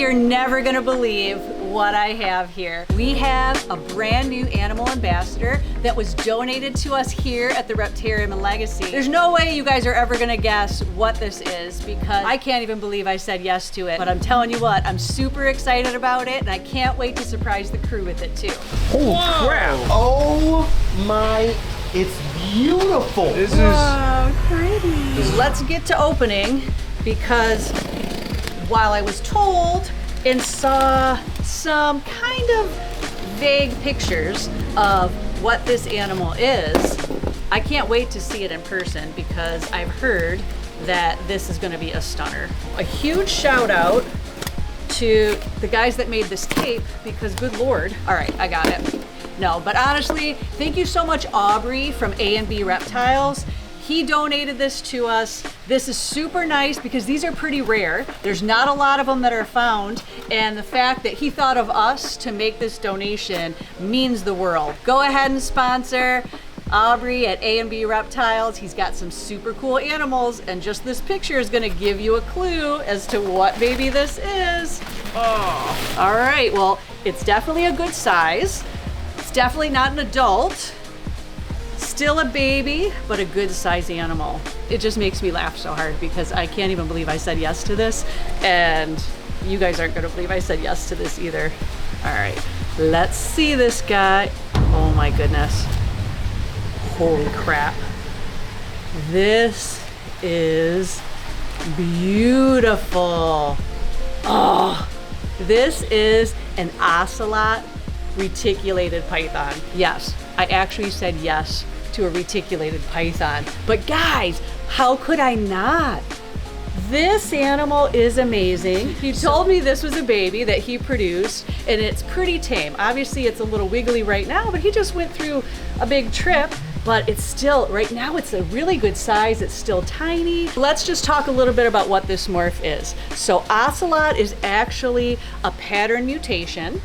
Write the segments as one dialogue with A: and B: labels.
A: You're never gonna believe what I have here. We have a brand new animal ambassador that was donated to us here at the Reptarium in Legacy. There's no way you guys are ever gonna guess what this is because I can't even believe I said yes to it. But I'm telling you what, I'm super excited about it and I can't wait to surprise the crew with it too.
B: Holy crap!
C: Oh my, it's beautiful.
B: This
A: is pretty. Let's get to opening because while I was told and saw some kind of vague pictures of what this animal is, I can't wait to see it in person because I've heard that this is gonna be a stunner. A huge shout out to the guys that made this tape because good Lord. All right, I got it. No, but honestly, thank you so much, Aubrey from A&B Reptiles. He donated this to us. This is super nice because these are pretty rare. There's not a lot of them that are found, and the fact that he thought of us to make this donation means the world. Go ahead and sponsor Aubrey at A&B Reptiles. He's got some super cool animals, and just this picture is gonna give you a clue as to what maybe this is. Oh. All right, well, it's definitely a good size. It's definitely not an adult. Still a baby, but a good size animal. It just makes me laugh so hard because I can't even believe I said yes to this, and you guys aren't gonna believe I said yes to this either. All right, let's see this guy. Oh my goodness. Holy crap. This is beautiful. Oh, this is an ocelot reticulated python. Yes, I actually said yes to a reticulated python. But guys, how could I not? This animal is amazing. He told me this was a baby that he produced and it's pretty tame. Obviously it's a little wiggly right now, but he just went through a big trip, but it's still, right now it's a really good size. It's still tiny. Let's just talk a little bit about what this morph is. So ocelot is actually a pattern mutation.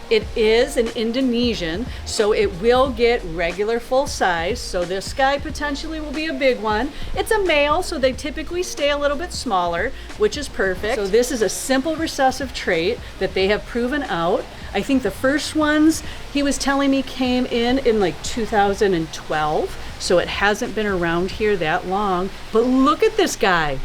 A: It is an Indonesian, so it will get regular full size. So this guy potentially will be a big one. It's a male, so they typically stay a little bit smaller, which is perfect. So this is a simple recessive trait that they have proven out. I think the first ones he was telling me came in like 2012, so it hasn't been around here that long. But look at this guy.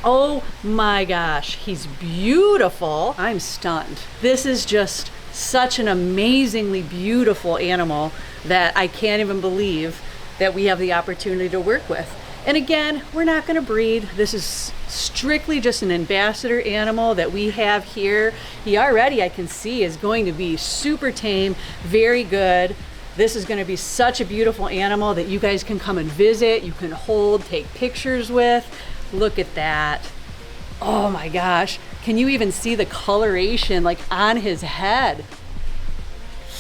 A: Oh my gosh, he's beautiful. I'm stunned. This is just such an amazingly beautiful animal that I can't even believe that we have the opportunity to work with. And again, we're not gonna breed. This is strictly just an ambassador animal that we have here. He already, I can see, is going to be super tame, very good. This is gonna be such a beautiful animal that you guys can come and visit, you can hold, take pictures with. Look at that. Oh my gosh. Can you even see the coloration like on his head?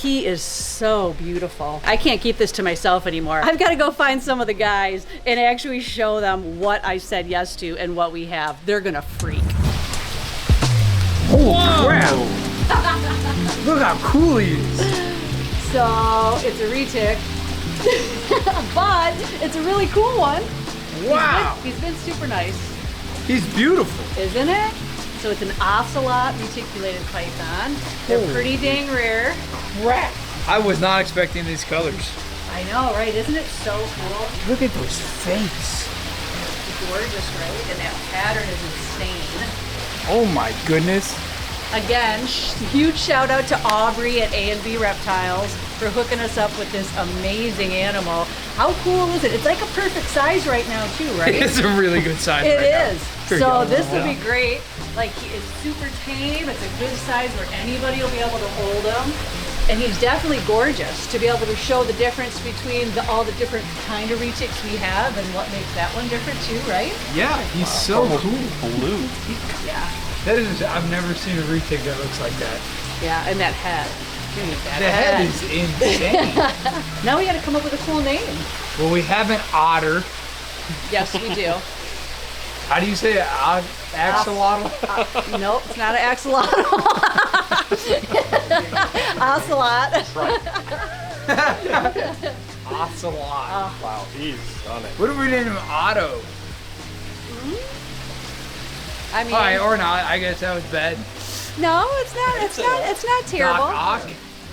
A: He is so beautiful. I can't keep this to myself anymore. I've got to go find some of the guys and actually show them what I said yes to and what we have. They're gonna freak.
B: Holy crap! Look how cool he is.
A: So it's a retic, but it's a really cool one.
B: Wow.
A: He's been super nice.
B: He's beautiful.
A: Isn't it? So it's an ocelot reticulated python. They're pretty dang rare.
B: Crap. I was not expecting these colors.
A: I know, right? Isn't it so cool?
B: Look at those face.
A: It's gorgeous, right? And that pattern is insane.
B: Oh my goodness.
A: Again, huge shout out to Aubrey at A&B Reptiles for hooking us up with this amazing animal. How cool is it? It's like a perfect size right now too, right?
B: It's a really good size.
A: It
B: right
A: is.
B: Now.
A: So this will be great. Like it's super tame. It's a good size where anybody will be able to hold him. And he's definitely gorgeous to be able to show the difference between all the different kind of retics we have and what makes that one different too, right?
B: Yeah, he's so cool.
C: Blue.
A: Yeah.
B: That is, I've never seen a retic that looks like that.
A: Yeah, and that head. That
B: The head is insane.
A: Now we got to come up with a cool name.
B: Well, we have an otter. Yes,
A: we do.
B: How do you say it? Axolotl?
A: Nope, it's not an axolotl. Ocelot.
C: That's right.
B: Ocelot.
C: Wow, he's on it.
B: What if we named him Otto?
A: I mean,
B: Alright, or not. I guess that was bad.
A: No, it's not. It's not terrible.
B: Doc Ock,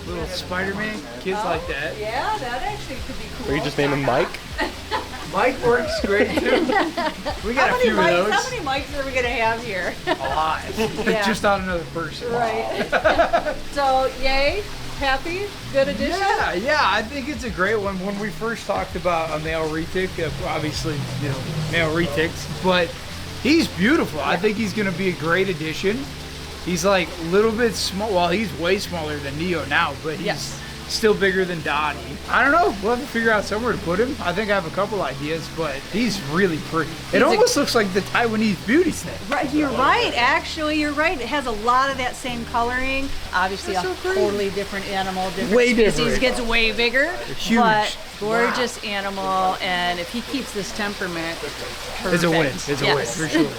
B: little Spider-Man, kids like that.
A: Yeah, that actually could be cool.
C: Or you just name him Mike?
B: Mike works great too. We got a few of those.
A: How many mics are we gonna have here?
B: A lot.
A: Yeah.
B: Just not another person.
A: Right. So, yay, happy, good addition.
B: Yeah, I think it's a great one. When we first talked about a male retic, obviously, male retics, but he's beautiful. I think he's gonna be a great addition. He's like a little bit small. Well, he's way smaller than Neo now, but he's still bigger than Dottie. I don't know. We'll have to figure out somewhere to put him. I think I have a couple ideas, but he's really pretty. It almost looks like the Taiwanese beauty snake.
A: Right, you're right. Actually, you're right. It has a lot of that same coloring. Obviously, a totally different animal, different
B: Way
A: species.
B: different.
A: Gets way bigger,
B: Huge.
A: but gorgeous animal. And if he keeps this temperament, perfect.
B: It's a win. It's a win for sure.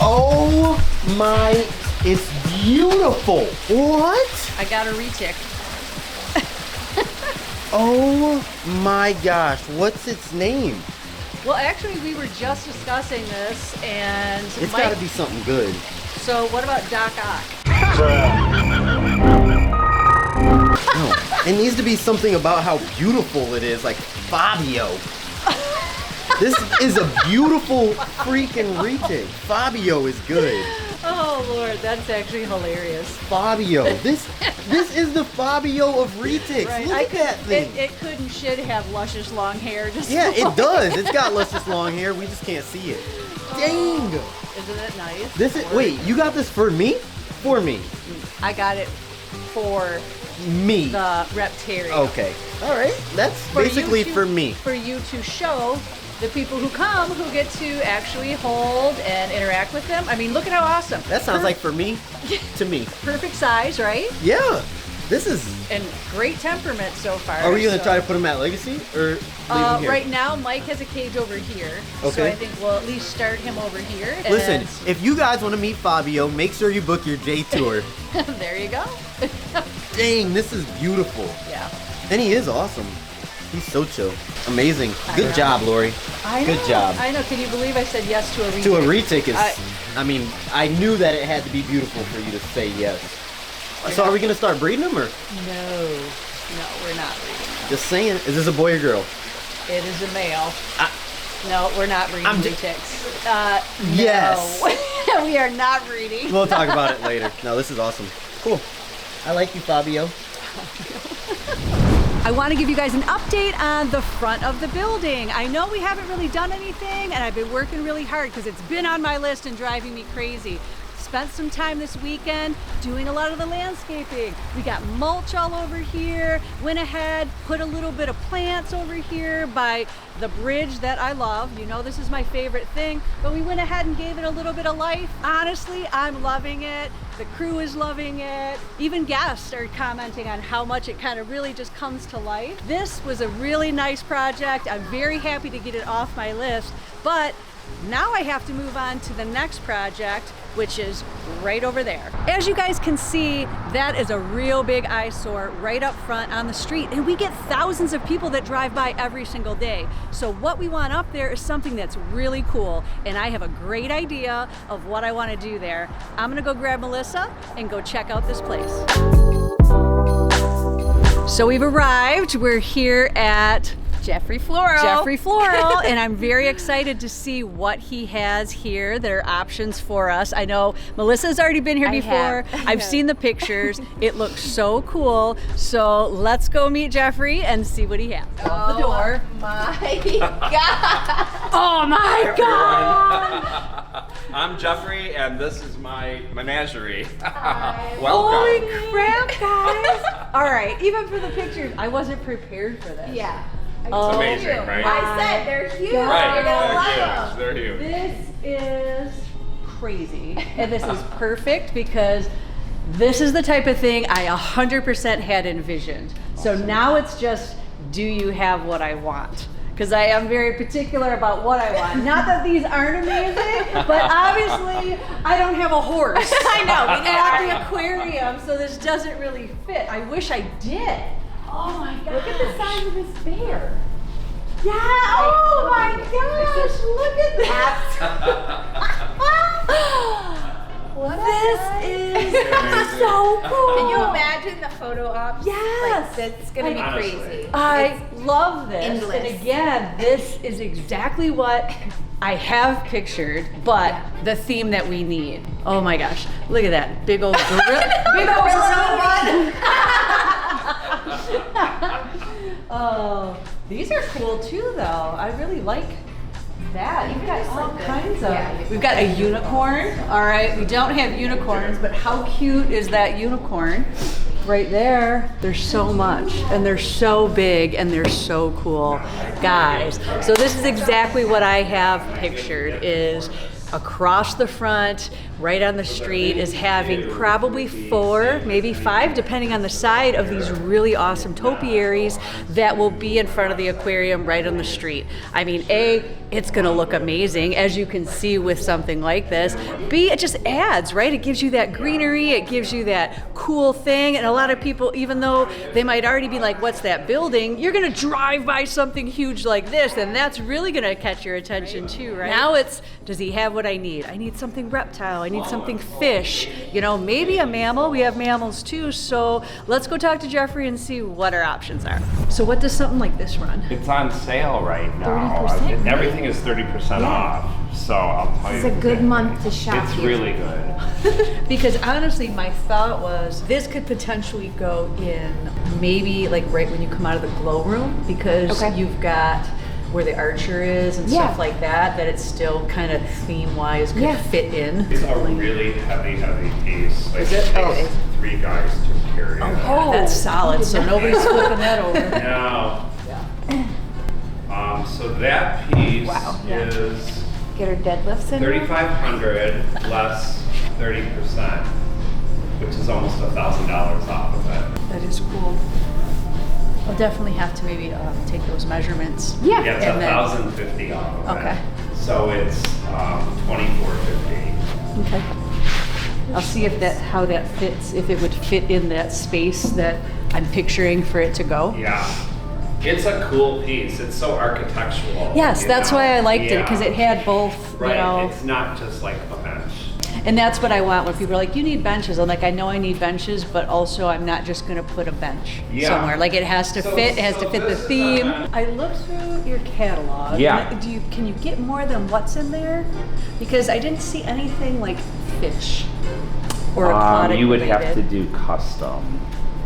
C: Oh my, it's beautiful. What?
A: I got a retic.
C: Oh my gosh, what's its name?
A: Well, actually, we were just discussing this, and
C: It's
A: Mike,
C: gotta be something good.
A: So, what about Doc Ock?
C: No, it needs to be something about how beautiful it is, like Fabio. This is a beautiful freaking retic. Fabio is good.
A: Oh Lord, that's actually hilarious.
C: Fabio. This is the Fabio of retics.
A: Right.
C: Look at that thing.
A: It could and should have luscious long hair. Just
C: Yeah, it does. It's got luscious long hair. We just can't see it. Dang.
A: Isn't it nice?
C: This is. Wait, you got this for me? For me.
A: I got it for
C: Me.
A: the Reptarium.
C: Okay. All right. That's basically
A: you to-
C: for me.
A: For you to show the people who come who get to actually hold and interact with them. I mean, look at how awesome.
C: That sounds like for me to me.
A: Perfect size, right?
C: Yeah. This is.
A: And great temperament so far.
C: Are we gonna
A: so-
C: try to put him at Legacy or leave him here?
A: Right now, Mike has a cage over here. So
C: Okay.
A: I think we'll at least start him over here. And
C: Listen, if you guys want to meet Fabio, make sure you book your J tour.
A: there you go.
C: Dang, this is beautiful.
A: Yeah.
C: And he is awesome. He's so chill. Amazing. Good job, Lori.
A: I
C: Good
A: know,
C: job.
A: I know. Can you believe I said yes to a retic?
C: To a retic is,
A: I-
C: I mean, I knew that it had to be beautiful for you to say yes. So are we gonna start breeding them or?
A: No, we're not breeding.
C: Just saying, is this a boy or girl?
A: It is a male. No, we're not breeding
C: I'm
A: retics.
C: Yes.
A: No. We are not breeding.
C: We'll talk about it later. No, this is awesome. Cool. I like you, Fabio.
A: I want to give you guys an update on the front of the building. I know we haven't really done anything, and I've been working really hard because it's been on my list and driving me crazy. Spent some time this weekend doing a lot of the landscaping. We got mulch all over here, went ahead, put a little bit of plants over here by the bridge that I love. You know this is my favorite thing, but we went ahead and gave it a little bit of life. Honestly, I'm loving it. The crew is loving it. Even guests are commenting on how much it kind of really just comes to life. This was a really nice project. I'm very happy to get it off my list, but now I have to move on to the next project, which is right over there. As you guys can see, that is a real big eyesore right up front on the street, and we get thousands of people that drive by every single day. So what we want up there is something that's really cool, and I have a great idea of what I want to do there. I'm gonna go grab Melissa and go check out this place. So we've arrived. We're here at Jeffrey Floral, and I'm very excited to see what he has here. There are options for us. I know Melissa's already been here before. I've seen the pictures. It looks so cool. So let's go meet Jeffrey and see what he has.
D: Oh,
A: the door.
D: My God.
A: Oh my God!
E: I'm Jeffrey, and this is my menagerie.
A: Holy
E: Welcome.
A: crap, guys! All right, even for the pictures, I wasn't prepared for this.
D: Yeah.
E: It's amazing, right?
D: I said they're huge.
E: Right,
D: You're gonna love them.
E: they're huge.
A: This is crazy, and this is perfect because this is the type of thing I 100% had envisioned. So now it's just, do you have what I want? Because I am very particular about what I want. Not that these aren't amazing, but obviously I don't have a horse.
D: I know, we
A: at the aquarium, so this doesn't really fit. I wish I did. Oh my God!
D: Look at the size of this bear.
A: Yeah! Oh my gosh! Look at that!
D: What
E: amazing.
A: So cool.
D: Can you imagine the photo ops?
A: Yes.
D: Like, that's gonna be
E: Honestly.
D: crazy.
A: I love this.
D: endless.
A: And again, this is exactly what I have pictured, but the theme that we need. Oh my gosh, look at that big old big old gorilla bun. Oh, these are cool too, though. I really like that. You've got all kinds of.
D: Yeah.
A: We've got a unicorn. All right, we don't have unicorns, but how cute is that unicorn? Right there, there's so much, and they're so big, and they're so cool, guys. So this is exactly what I have pictured, is across the front, right on the street, is having probably 4, maybe 5, depending on the side, of these really awesome topiaries that will be in front of the aquarium right on the street. I mean, A, it's gonna look amazing, as you can see with something like this. B, it just adds, right? It gives you that greenery, it gives you that cool thing, and a lot of people, even though they might already be like, what's that building? You're gonna drive by something huge like this, and that's really gonna catch your attention too, right? Now it's, does he have what I need? I need something reptile, I need something fish, you know, maybe a mammal. We have mammals too, so let's go talk to Jeffrey and see what our options are. So what does something like this run?
E: It's on sale right now.
D: 30%,
E: Everything is 30% off. So I'll tell you.
D: It's a good month to shop
E: It's
D: here.
E: really good.
A: Because honestly, my thought was this could potentially go in maybe like right when you come out of the glow room, because
D: Okay.
A: you've got where the archer is and
D: Yeah.
A: stuff like that, that it's still kind of theme-wise could
D: Yeah.
A: fit in.
E: It's a really heavy piece. Like,
A: Is it?
E: takes
A: Oh.
E: 3 guys to carry it.
D: Oh.
A: That's solid, so nobody's flipping that over.
E: No. So that piece
D: Wow. Yeah.
E: is
D: Get her deadlifts in.
E: 3,500 less 30%, which is almost $1,000 off of it.
A: That is cool. I'll definitely have to maybe take those measurements.
D: Yeah.
E: Yeah, it's
A: And then-
E: 1,050 off of
A: Okay.
E: it. So it's 2,450.
A: Okay. I'll see if that, how that fits, if it would fit in that space that I'm picturing for it to go.
E: Yeah. It's a cool piece. It's so architectural.
A: Yes,
E: you
A: that's
E: know?
A: why I liked it, because
E: Yeah.
A: it had both, you
E: Right.
A: know.
E: It's not just like a bench.
A: And that's what I want when people are like, you need benches. I'm like, I know I need benches, but also I'm not just gonna put a bench
E: Yeah.
A: somewhere. Like it has to
E: So-
A: fit, it has to
E: so
A: fit the
E: this,
A: theme. I looked through your catalog.
E: Yeah.
A: and can you get more than what's in there? Because I didn't see anything like fish or aquatic
E: You would have to
A: related.
E: do custom.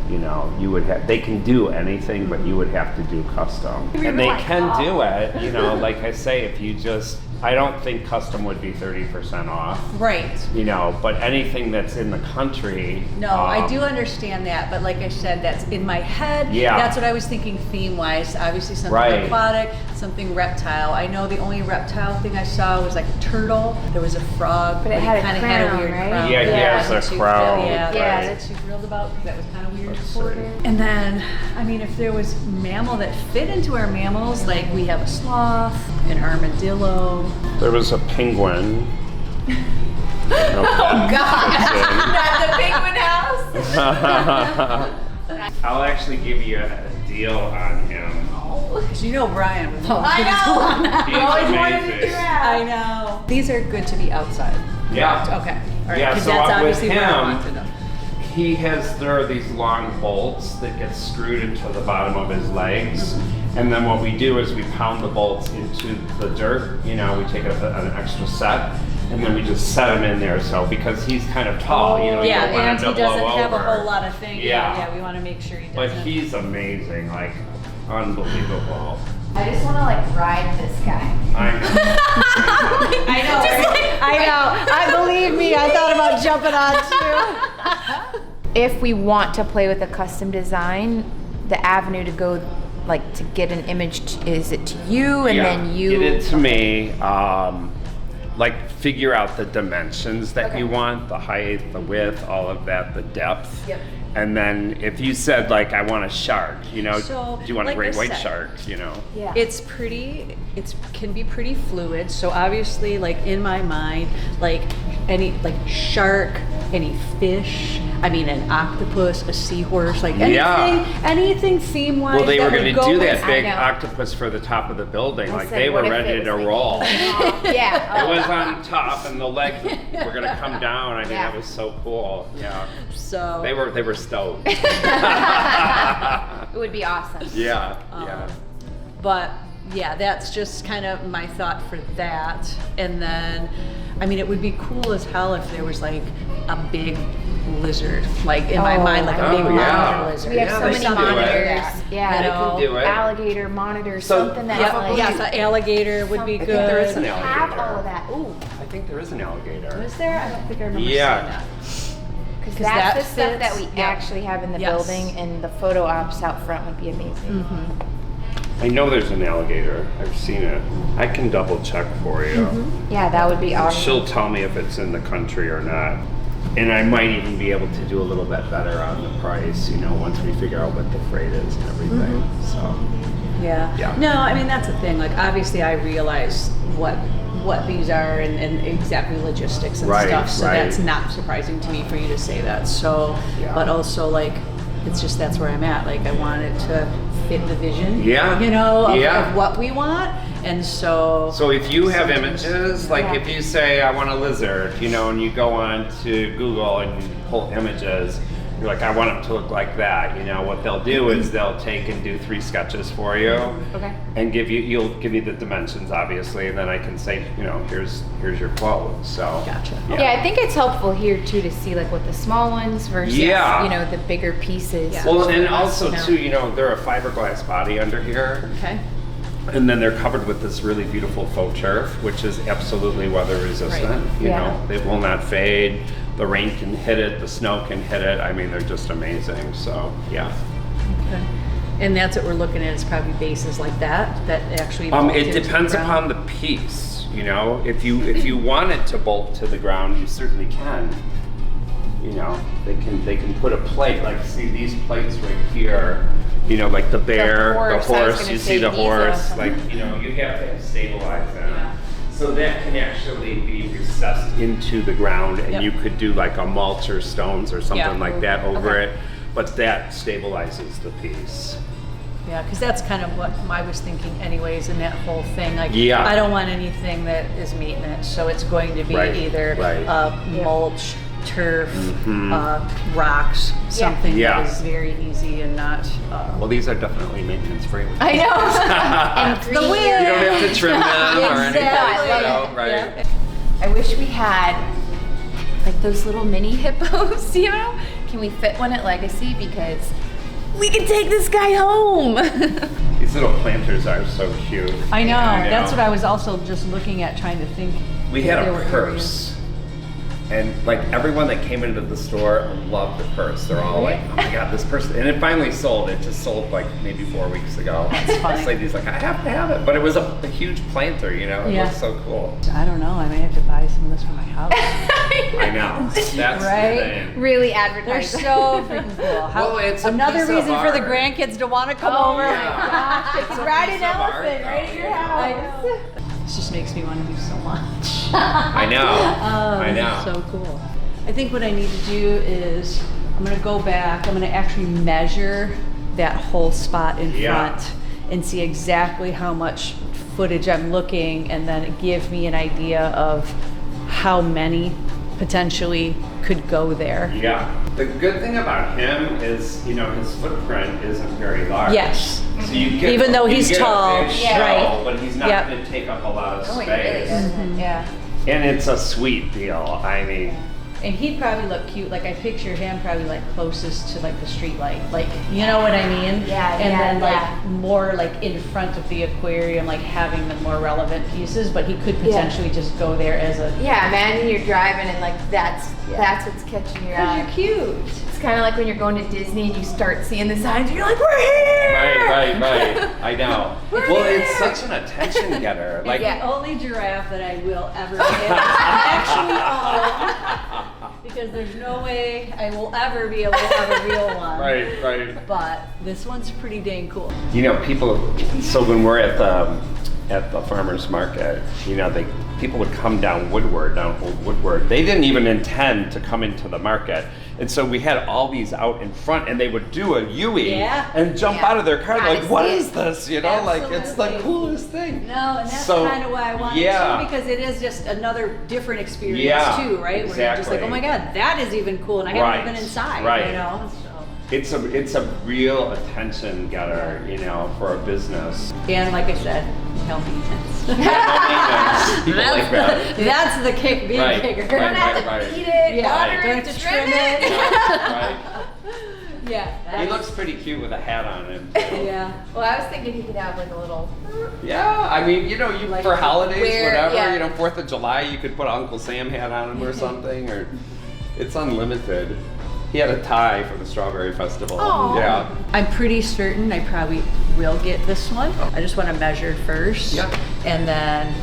E: You know, you would have, they can do anything, but you would have to do custom. And they can do it, you know, like I say, if you just, I don't think custom would be 30% off,
A: Right.
E: you know, but anything that's in the country.
A: No, I do understand that, but like I said, that's in my head.
E: Yeah.
A: That's what I was thinking theme-wise. Obviously something
E: Right.
A: aquatic, something reptile. I know the only reptile thing I saw was like a turtle. There was a frog,
D: But it had a
A: kinda had a
D: crown,
A: weird
D: right?
A: crown.
E: Yeah, he has
A: that
E: a
A: you
E: crown,
A: really- Yeah,
E: right.
A: that you thrilled about because that was kind of weird.
E: Let's see.
A: And then, I mean, if there was mammal that fit into our mammals, like we have a sloth, an armadillo.
E: There was a penguin.
D: God. Not the penguin house.
E: I'll actually give you a deal on him.
A: Because you know Brian would love
D: I know.
E: He's
D: You always wanted to do
E: amazing.
A: I
D: that.
A: know. These are good to be outside.
E: Yeah.
A: Okay. All right.
E: Yeah,
A: Because
E: so
A: that's
E: with
A: obviously where I
E: him,
A: wanted them.
E: there are these long bolts that get screwed into the bottom of his legs. And then what we do is we pound the bolts into the dirt. You know, we take an extra set, and then we just set him in there. So because he's kind of tall, you know, you
A: Yeah,
E: don't want
A: and
E: him
A: he
E: to blow
A: doesn't have a
E: over.
A: whole lot of things.
E: Yeah.
A: Yeah, we want to make sure he
E: But
A: doesn't.
E: he's amazing, like unbelievable.
D: I just want to like ride this guy.
E: I know.
A: I know, right? I know. I believe me, I thought about jumping on too.
D: If we want to play with a custom design, the avenue to go, like to get an image, is it to you and
E: Yeah,
D: then you?
E: get it to me. Like figure out the dimensions that
D: Okay.
E: you want, the height, the width, all of that, the depth.
A: Yep.
E: And then if you said like I want a shark, you know,
A: So,
E: do you want
A: like
E: a great
A: I
E: white
A: said,
E: shark? You know.
D: Yeah.
A: It can be pretty fluid. So obviously, like in my mind, like any like shark, any fish. I mean, an octopus, a seahorse, like
E: Yeah.
A: anything theme-wise.
E: Well, they were
A: going to
E: do that
D: I
E: big
D: know.
E: octopus for the top of the building.
D: I
E: Like
D: said,
E: they were
D: what if
E: ready
D: it
E: to
D: was, like,
E: roll.
D: Yeah.
E: It was on top, and the legs were gonna come down. I mean,
D: Yeah.
E: that was so cool. Yeah,
A: So
E: they were stoked.
D: It would be awesome.
E: Yeah, yeah.
A: But yeah, that's just kind of my thought for that. And then, I mean, it would be cool as hell if there was like a big lizard, like in my mind, like a big
E: Oh, yeah.
A: monitor lizard.
D: We have
E: Yeah,
D: so
E: they
D: many
E: can do it.
D: monitors. Yeah,
E: They can do it.
D: alligator monitors,
E: So-
D: something that's
A: Yep,
D: like.
A: yes, an alligator would be
E: I
A: good.
E: think there is an
D: We have
E: alligator.
D: all of that. Ooh,
E: I think there is an alligator.
A: Is there? I don't think I remember
E: Yeah.
A: seeing that.
D: because
A: 'Cause
D: that's
A: that
D: the stuff that we
A: fits, yeah.
D: actually have in the
A: Yes.
D: building, and the photo ops out front would be amazing.
E: I know there's an alligator. I've seen it. I can double check for you.
D: Yeah, that would be awesome.
E: She'll tell me if it's in the country or not. And I might even be able to do a little bit better on the price, you know, once we figure out what the freight is and everything. So,
A: Yeah.
E: Yeah.
A: No, I mean, that's the thing. Like, obviously, I realize what these are and exactly logistics and
E: Right,
A: stuff. So
E: right.
A: that's not surprising to me for you to say that. So,
E: Yeah.
A: but also like, it's just that's where I'm at. Like, I want it to fit the vision.
E: Yeah.
A: You know, of,
E: Yeah.
A: of what we want. And so.
E: so if you have images, like
D: Yeah.
E: if you say, I want a lizard, you know, and you go on to Google and you pull images, you're like, I want them to look like that. You know, what they'll do is they'll take and do 3 sketches for you.
D: Okay.
E: And you'll give me the dimensions, obviously, and then I can say, you know, here's your quote. So.
A: Gotcha.
D: Yeah, I think it's helpful here too to see like what the small ones versus
E: Yeah.
D: you know the bigger pieces.
A: Yeah.
E: Well, and also
D: You know.
E: too, you know, they're a fiberglass body under here,
A: Okay.
E: and then they're covered with this really beautiful faux turf, which is absolutely weather resistant.
A: Right.
E: You
D: Yeah.
E: know, they will not fade. The rain can hit it, the snow can hit it. I mean, they're just amazing. So, yeah.
A: Okay. And that's what we're looking at is probably bases like that actually. bolt
E: It
A: into the
E: depends
A: ground.
E: upon the piece. You know, if you want it to bolt to the ground, you certainly can. You know, they can put a plate, like see these plates right here. You know, like the bear,
D: horse, I was
E: the horse.
D: gonna
E: You
D: say
E: see the
D: these
E: horse,
D: are-
E: like you know, you have to stabilize them. So that can actually be recessed into the ground, and
A: Yep.
E: you could do like a mulch or stones or something
A: Yeah.
E: like that over
A: Okay.
E: it. But that stabilizes the piece.
A: Yeah, because that's kind of what I was thinking anyways in that whole thing. Like,
E: Yeah.
A: I don't want anything that is maintenance, so it's going to be
E: Right,
A: either
E: right.
A: mulch, turf, rocks, something
E: Yeah.
A: that is very easy and not.
E: Well, these are definitely maintenance free.
D: I know. And green.
A: the wind.
E: You don't have to trim them or anything,
A: Exactly.
E: you know, right?
A: Yeah.
D: I wish we had like those little mini hippos, you know? Can we fit one at Legacy? Because we can take this guy home.
E: These little planters are so cute.
A: I know.
E: I
A: That's
E: know.
A: what I was also just looking at, trying to think.
E: We
A: if
E: had
A: there
E: a
A: were
E: purse, and like everyone that came into the store loved the purse. They're all like, "Oh my god, this purse!" And it finally sold. It just sold like maybe 4 weeks ago.
A: That's funny.
E: This lady's like, "I have to have it," but it was a huge planter. You know, it
A: Yeah.
E: looks so cool.
A: I don't know. I may have to buy some of this for my house.
E: I know. That's
A: Right?
E: the thing.
D: Really
A: They're
D: advertising.
A: so freaking cool.
E: Well, it's a
A: another
E: piece of
A: reason for the
E: art.
A: grandkids to want to come
D: Oh
A: over.
D: my
E: Yeah.
D: gosh, I
E: It's
D: could
E: a
D: ride
E: piece
D: an
E: of art,
D: elephant right at your
E: though.
D: house.
A: I know. This just makes me want to do so much.
E: I know. I
A: This
E: know.
A: is so cool. I think what I need to do is I'm going to go back. I'm going to actually measure that whole spot in
E: Yeah.
A: front and see exactly how much footage I'm looking, and then give me an idea of how many potentially could go there.
E: Yeah. The good thing about him is, you know, his footprint isn't very large.
A: Yes.
E: So you get,
A: Even though
E: you
A: he's
E: get
A: tall,
E: a big
D: yeah.
E: show,
A: right.
E: but he's not
A: Yep.
E: going to take up a lot of
D: Oh,
E: space.
D: it really doesn't. Yeah.
E: And it's a sweet deal. I mean,
A: And he'd probably look cute. Like I picture him probably like closest to like the street light. Like, you know what I mean?
D: Yeah,
A: And
D: yeah,
A: then like
D: yeah.
A: more like in front of the aquarium, like having the more relevant pieces, but he could potentially just go there as a.
D: Yeah, imagine you're driving and like that's what's catching your eye.
A: cute.
D: It's kind of like when you're going to Disney and you start seeing the signs and you're like, we're here!
E: right. I know. Well, it's such an attention getter. Like,
A: The only giraffe that I will ever be able to actually own, because there's no way I will ever be able to have a real one.
E: right.
A: But this one's pretty dang cool.
E: You know, people. So when we're at the farmers market, you know, people would come down Old Woodward. They didn't even intend to come into the market. And so we had all these out in front, and they would do a UE and jump out of their car like, what is this? You know, like it's the coolest thing.
A: No, and that's kind of why I wanted to, because it is just another different experience too, right?
E: Exactly.
A: Where you're just like, oh my God, that is even cool, and I haven't even been inside, you know? So.
E: It's a real attention getter, you know, for a business.
A: And like I said, no maintenance.
E: People like that.
A: That's the kick, being bigger.
D: You don't have to feed it, water
A: don't
D: it,
A: have to
D: trim it.
E: Right.
A: Yeah.
E: He looks pretty cute with a hat on him.
A: Yeah.
D: Well, I was thinking he could have like a little.
E: Yeah, I mean, you know,
A: Like
E: for holidays, whatever,
D: yeah.
E: you know, 4th of July, you could put an Uncle Sam hat on him or something, or it's unlimited. He had a tie for the Strawberry Festival.
D: Aw.
E: Yeah.
A: I'm pretty certain I probably will get this one. I just want to measure first.
E: Yep.
A: And then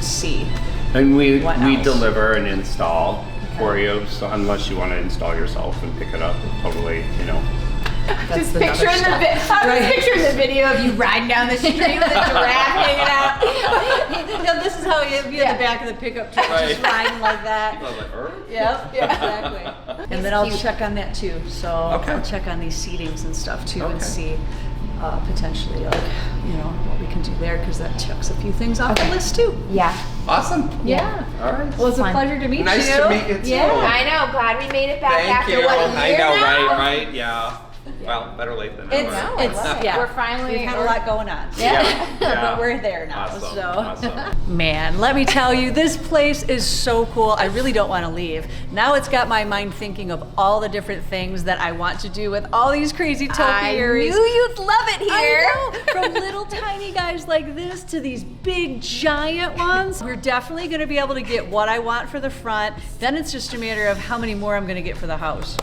A: see.
E: And we
A: What else?
E: deliver and install for you, so unless you want to install yourself and pick it up, totally, you know.
D: Just
A: the other
D: picturing
A: stuff.
D: I was picturing the video of you riding down the street with a giraffe hanging out.
A: No, this is how you'd be in the back of the pickup truck, just riding like that.
E: I was like,
A: Yep, exactly. And then I'll check on that too. So I'll check on these seatings and stuff too and see potentially like, you know, what we can do there, because that checks a few things off the list too.
D: Yeah.
E: Awesome.
A: Yeah.
E: All right.
A: Well, it's a
D: Fun.
A: pleasure to meet you.
E: Nice to meet you too.
A: Yeah.
D: I know. Glad we made it back
E: Thank
D: after
E: you.
D: what, a year
E: I know,
D: now?
E: right? Yeah. Well, better late than never.
D: We're finally.
A: We've had a lot going on.
E: Yeah.
A: But we're there now.
E: Awesome.
A: So.
E: Awesome.
A: Man, let me tell you, this place is so cool. I really don't want to leave. Now it's got my mind thinking of all the different things that I want to do with all these crazy topiaries.
D: I knew you'd love it here.
A: I know. From little tiny guys like this to these big giant ones. We're definitely going to be able to get what I want for the front. Then it's just a matter of how many more I'm going to get for the house.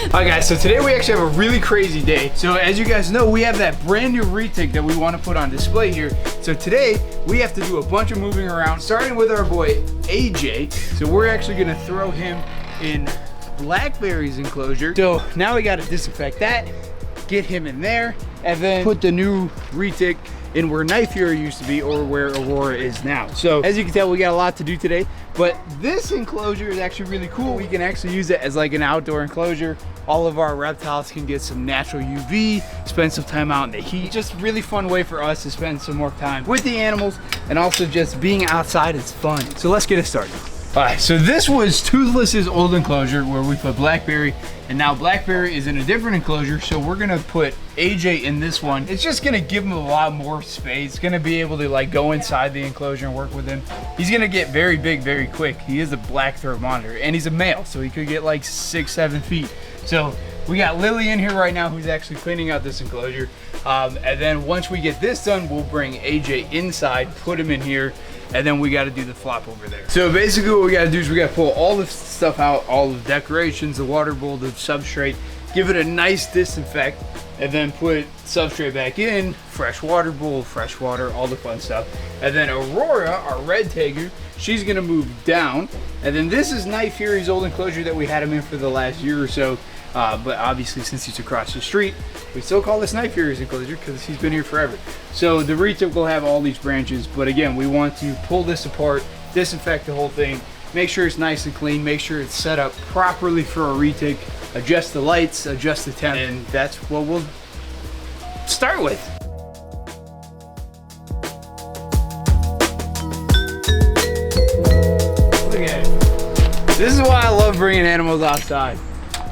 B: Alright guys, so today we actually have a really crazy day. So as you guys know, we have that brand new retic that we want to put on display here. So today we have to do a bunch of moving around, starting with our boy AJ. So we're actually going to throw him in Blackberry's enclosure. So now we got to disinfect that, get him in there, and then put the new retic in where Knife Fury used to be, or where Aurora is now. So as you can tell, we got a lot to do today, but this enclosure is actually really cool. We can actually use it as like an outdoor enclosure. All of our reptiles can get some natural UV, spend some time out in the heat. Just really fun way for us to spend some more time with the animals, and also just being outside is fun. So let's get it started. All right, so this was Toothless's old enclosure where we put Blackberry, and now Blackberry is in a different enclosure, so we're gonna put AJ in this one. It's just gonna give him a lot more space. Gonna be able to like go inside the enclosure and work with him. He's gonna get very big very quick. He is a black throat monitor, and he's a male, so he could get like 6-7 feet. So we got Lily in here right now who's actually cleaning out this enclosure. And then once we get this done, we'll bring AJ inside, put him in here, and then we got to do the flop over there. So basically what we got to do is we got to pull all the stuff out, all the decorations, the water bowl, the substrate, give it a nice disinfect, and then put substrate back in, fresh water bowl, fresh water, all the fun stuff. And then Aurora, our red tiger, she's gonna move down. And then this is Knife Fury's old enclosure that we had him in for the last year or so. But obviously since he's across the street, we still call this Knife Fury's enclosure because he's been here forever. So the retic will have all these branches, but again, we want to pull this apart, disinfect the whole thing, make sure it's nice and clean, make sure it's set up properly for a retic, adjust the lights, adjust the temp, and that's what we'll start with. Look at it. This is why I love bringing animals outside.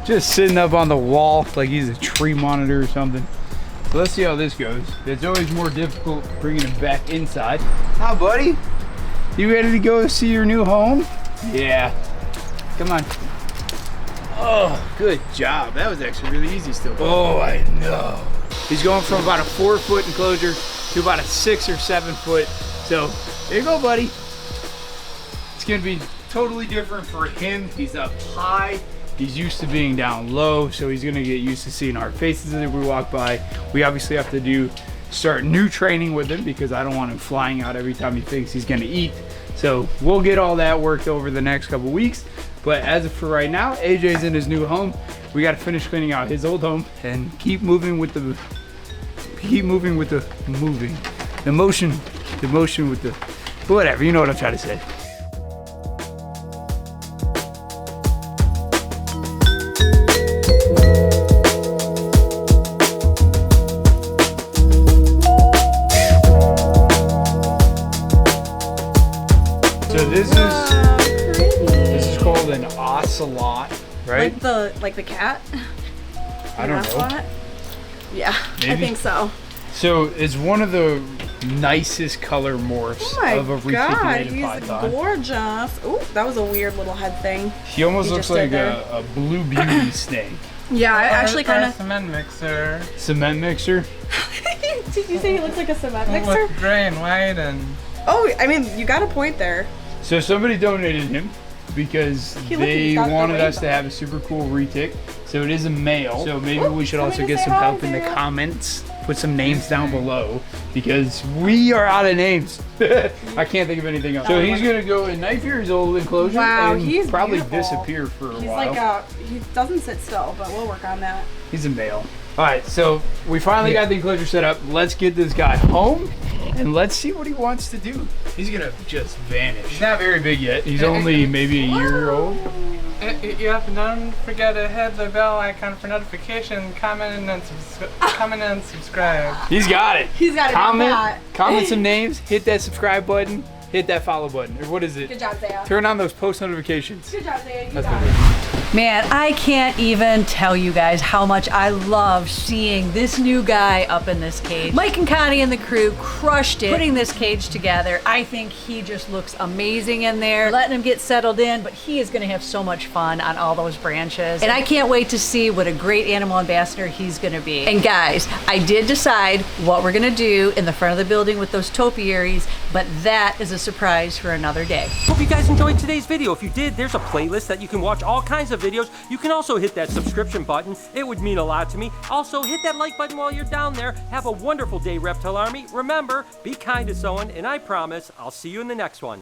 B: Just sitting up on the wall like he's a tree monitor or something. So let's see how this goes. It's always more difficult bringing him back inside. Hi, buddy. You ready to go see your new home? Yeah. Come on. Oh, good job. That was actually really easy still. Oh, I know. He's going from about a 4-foot enclosure to about a 6 or 7 foot. So there you go, buddy. It's gonna be totally different for him. He's up high. He's used to being down low, so he's gonna get used to seeing our faces as we walk by. We obviously have to start new training with him because I don't want him flying out every time he thinks he's gonna eat. So we'll get all that worked over the next couple weeks. But as of for right now, AJ's in his new home. We got to finish cleaning out his old home and keep moving with the motion. the motion with the, whatever, you know what I'm trying to say. So this is called an ocelot, right?
A: Like the cat?
B: I don't know.
A: Ocelot? Yeah,
B: Maybe.
A: I think so.
B: So it's one of the nicest color morphs of a reticulated python.
A: Gorgeous. Ooh, that was a weird little head thing.
B: He almost
A: He
B: looks
A: just
B: like
A: did
B: a blue beauty snake.
A: Yeah, I actually kind of.
F: Cement mixer.
B: Cement mixer?
A: Did you say he looks like a cement
F: With
A: mixer?
F: gray and white and.
A: Oh, I mean, you got a point there.
B: So somebody donated him because they wanted us to have a super cool retic. So it is a male. So maybe we should also get some help in the comments. Put some names down below because we are out of names. I can't think of anything else. So he's gonna go in 9 years old enclosure
A: Wow,
B: and
A: he's
B: probably
A: beautiful.
B: disappear for a
A: He's
B: while.
A: like he doesn't sit still, but we'll work on that.
B: He's a male. All right, so we finally got the enclosure set up. Let's get this guy home and let's see what he wants to do. He's gonna just vanish. He's not very big yet. He's only maybe a year old.
F: Yep, and don't forget to hit the bell icon for notification, comment and subscribe.
B: He's got it.
A: He's got it.
B: Comment some names, hit that subscribe button, hit that follow button. Or what is it?
A: Good job, Zaya.
B: Turn on those post notifications.
A: Good job, Zaya. You
B: That's
A: got
B: what
A: it.
B: it is.
A: Man, I can't even tell you guys how much I love seeing this new guy up in this cage. Mike and Connie and the crew crushed it putting this cage together. I think he just looks amazing in there. Letting him get settled in, but he is gonna have so much fun on all those branches. And I can't wait to see what a great animal ambassador he's gonna be. And guys, I did decide what we're gonna do in the front of the building with those topiaries, but that is a surprise for another day.
G: Hope you guys enjoyed today's video. If you did, there's a playlist that you can watch all kinds of videos. You can also hit that subscription button. It would mean a lot to me. Also, hit that like button while you're down there. Have a wonderful day, Reptile Army. Remember, be kind to someone, and I promise I'll see you in the next one.